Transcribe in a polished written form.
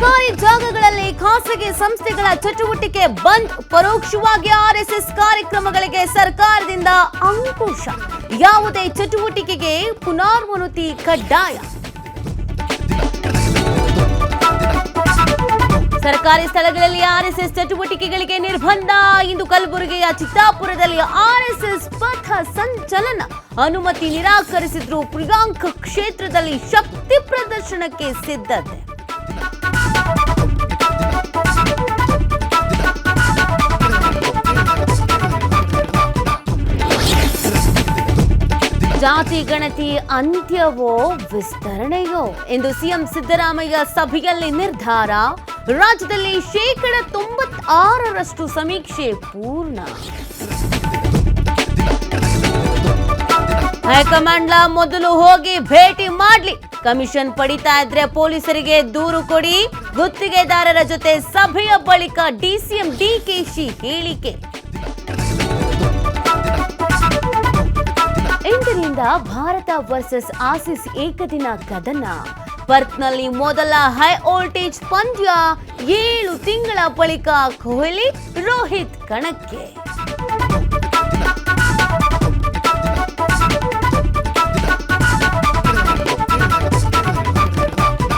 ಸರ್ಕಾರಿ ಜಾಗಗಳಲ್ಲಿ ಖಾಸಗಿ ಸಂಸ್ಥೆಗಳ ಚಟುವಟಿಕೆ ಬಂದ್, ಪರೋಕ್ಷವಾಗಿ ಆರ್ಎಸ್ಎಸ್ ಕಾರ್ಯಕ್ರಮಗಳಿಗೆ ಸರ್ಕಾರದಿಂದ ಅಂಕುಶ. ಯಾವುದೇ ಚಟುವಟಿಕೆಗೆ ಪುನರಾವೃತ್ತಿ ಕಡ್ಡಾಯ. ಸರ್ಕಾರಿ ಸ್ಥಳಗಳಲ್ಲಿ ಆರ್ಎಸ್ಎಸ್ ಚಟುವಟಿಕೆಗಳಿಗೆ ನಿರ್ಬಂಧ. ಇಂದು ಕಲಬುರಗಿಯ ಚಿತ್ತಾಪುರದಲ್ಲಿ ಆರ್ಎಸ್ಎಸ್ ಪಥ ಸಂಚಲನ. ಅನುಮತಿ ನಿರಾಕರಿಸಿದ್ರು. ಪ್ರಿಯಾಂಕ ಕ್ಷೇತ್ರದಲ್ಲಿ ಶಕ್ತಿ ಪ್ರದರ್ಶನಕ್ಕೆ ಸಿದ್ಧತೆ. ಜಾತಿ ಗಣತಿ ಅಂತ್ಯವೋ ವಿಸ್ತರಣೆಯೋ ಎಂದು ಸಿಎಂ ಸಿದ್ದರಾಮಯ್ಯ ಸಭೆಯಲ್ಲಿ ನಿರ್ಧಾರ. ರಾಜ್ಯದಲ್ಲಿ 96% ಸಮೀಕ್ಷೆ ಪೂರ್ಣ. ಹೈಕಮಾಂಡ್ ಮೊದಲು ಹೋಗಿ ಭೇಟಿ ಮಾಡ್ಲಿ. ಕಮಿಷನ್ ಪಡಿತಾ ಇದ್ರೆ ಪೊಲೀಸರಿಗೆ ದೂರು ಕೊಡಿ. ಗುತ್ತಿಗೆದಾರರ ಜೊತೆ ಸಭೆಯ ಬಳಿಕ ಡಿಸಿಎಂ ಡಿಕೆಶಿ ಹೇಳಿಕೆ. ಇಂದಿನಿಂದ ಭಾರತ ವರ್ಸಸ್ ಆಸೀಸ್ ಏಕದಿನ ಕದನ. ಪರ್ತ್ನಲ್ಲಿ ಮೊದಲ ಹೈ ವೋಲ್ಟೇಜ್ ಪಂದ್ಯ. 7 ತಿಂಗಳ ಬಳಿಕ ಕೊಹ್ಲಿ, ರೋಹಿತ್ ಕಣಕ್ಕೆ.